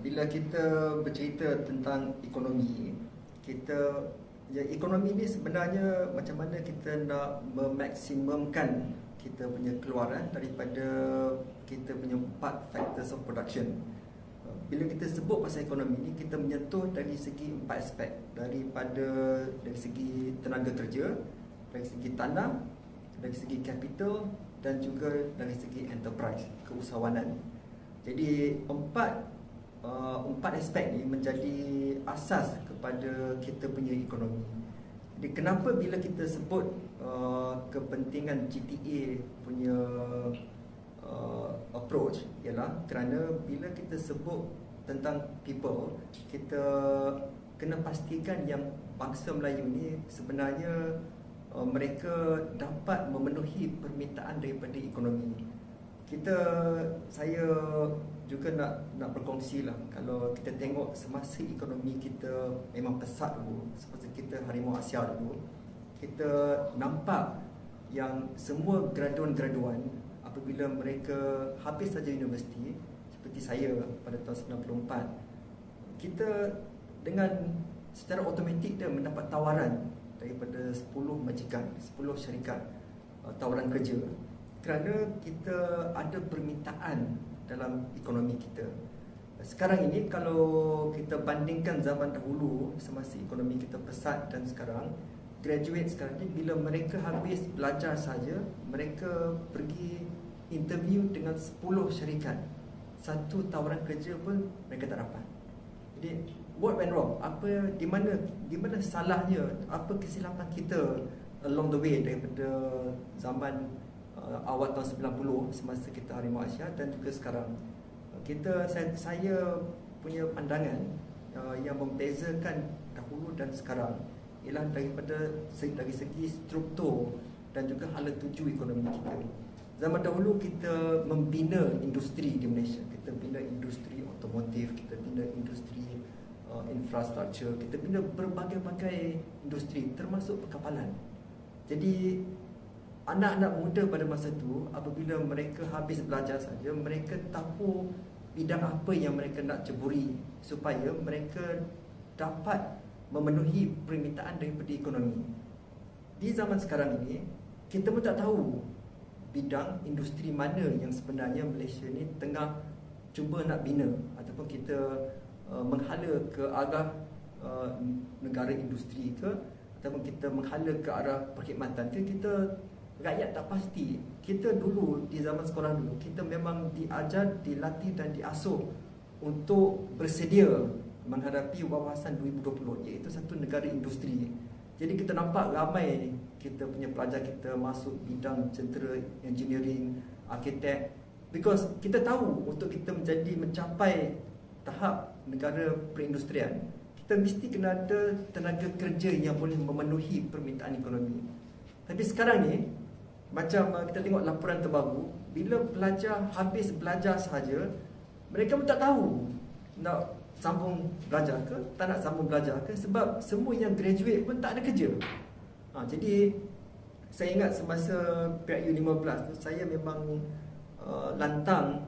bila kita bercerita tentang ekonomi, ekonomi ni sebenarnya macam mana kita nak memaksimumkan kita punya keluaran daripada kita punya 4 factors of production. Bila kita sebut pasal ekonomi ni, kita menyentuh dari segi 4 aspek, dari segi tenaga kerja, dari segi tanah, dari segi capital dan juga dari segi enterprise, keusahawanan. Jadi empat aspek ni menjadi asas kepada kita punya ekonomi. Jadi kenapa bila kita sebut kepentingan GTA punya approach, ialah kerana bila kita sebut tentang people, kita kena pastikan yang bangsa Melayu ni sebenarnya mereka dapat memenuhi permintaan daripada ekonomi. Saya juga nak berkongsi lah, kalau kita tengok semasa ekonomi kita memang pesat dulu, seperti kita Harimau Asia dulu, kita nampak yang semua graduan-graduan apabila mereka habis saja universiti, seperti saya pada tahun 94, kita dengan secara automatik dia mendapat tawaran daripada 10 majikan, 10 syarikat tawaran kerja, kerana kita ada permintaan dalam ekonomi kita. Sekarang ini kalau kita bandingkan zaman dahulu, semasa ekonomi kita pesat dan sekarang, graduate sekarang ni bila mereka habis belajar saja, mereka pergi interview dengan 10 syarikat, satu tawaran kerja pun mereka tak dapat. Jadi what went wrong? Di mana salahnya? Apa kesilapan kita along the way daripada zaman awal tahun 90 semasa kita Harimau Asia dan juga sekarang? Saya punya pandangan yang membezakan dahulu dan sekarang ialah dari segi struktur dan juga hala tuju ekonomi kita. Zaman dahulu kita membina industri di Malaysia. Kita bina industri otomotif, kita bina industri infrastruktur, kita bina berbagai-bagai industri termasuk perkapalan. Jadi anak-anak muda pada masa itu, apabila mereka habis belajar saja, mereka tahu bidang apa yang mereka nak ceburi supaya mereka dapat memenuhi permintaan daripada ekonomi. Di zaman sekarang ini, kita pun tak tahu bidang industri mana yang sebenarnya Malaysia ni tengah cuba nak bina, ataupun kita menghala ke arah negara industri ke, ataupun kita menghala ke arah perkhidmatan ke. Kita rakyat tak pasti. Kita dulu di zaman sekolah dulu, kita memang diajar, dilatih dan diasuh untuk bersedia menghadapi wawasan 2020, iaitu satu negara industri. Jadi kita nampak ramai kita punya pelajar kita masuk bidang jentera, engineering, arkitek, because kita tahu untuk kita mencapai tahap negara perindustrian, kita mesti kena ada tenaga kerja yang boleh memenuhi permintaan ekonomi. Tapi sekarang ni, macam kita tengok laporan terbaru, bila pelajar habis belajar sahaja, mereka pun tak tahu nak sambung belajar ke, tak nak sambung belajar ke, sebab semua yang graduate pun tak ada kerja. Jadi saya ingat semasa PRU 15 tu, saya memang lantang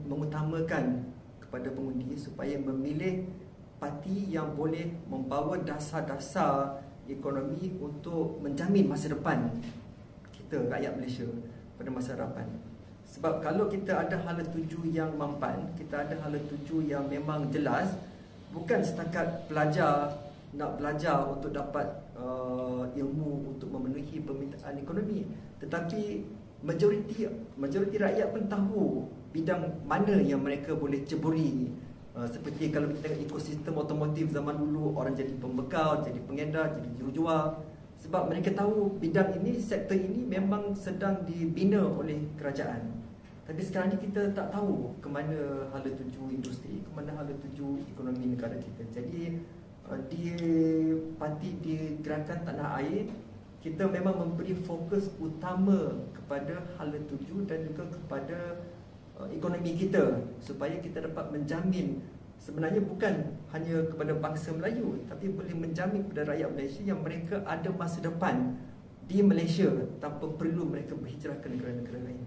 mengutamakan kepada pengundi supaya memilih parti yang boleh membawa dasar-dasar ekonomi untuk menjamin masa depan kita, rakyat Malaysia, pada masa hadapan. Sebab kalau kita ada hala tuju yang mampan, kita ada hala tuju yang memang jelas, bukan setakat nak belajar untuk dapat ilmu untuk memenuhi permintaan ekonomi, tetapi majoriti rakyat pun tahu bidang mana yang mereka boleh ceburi. Seperti kalau kita tengok ekosistem otomotif zaman dulu, orang jadi pembekal, jadi pengedar, jadi jurujual, sebab mereka tahu bidang ini, sektor ini memang sedang dibina oleh kerajaan. Tapi sekarang ni kita tak tahu ke mana hala tuju industri, ke mana hala tuju ekonomi negara kita. Jadi di Gerakan Tanah Air, kita memang memberi fokus utama kepada hala tuju dan juga kepada ekonomi kita, supaya kita dapat menjamin, sebenarnya bukan hanya kepada bangsa Melayu, tapi boleh menjamin kepada rakyat Malaysia yang mereka ada masa depan di Malaysia tanpa perlu mereka berhijrah ke negara-negara lain.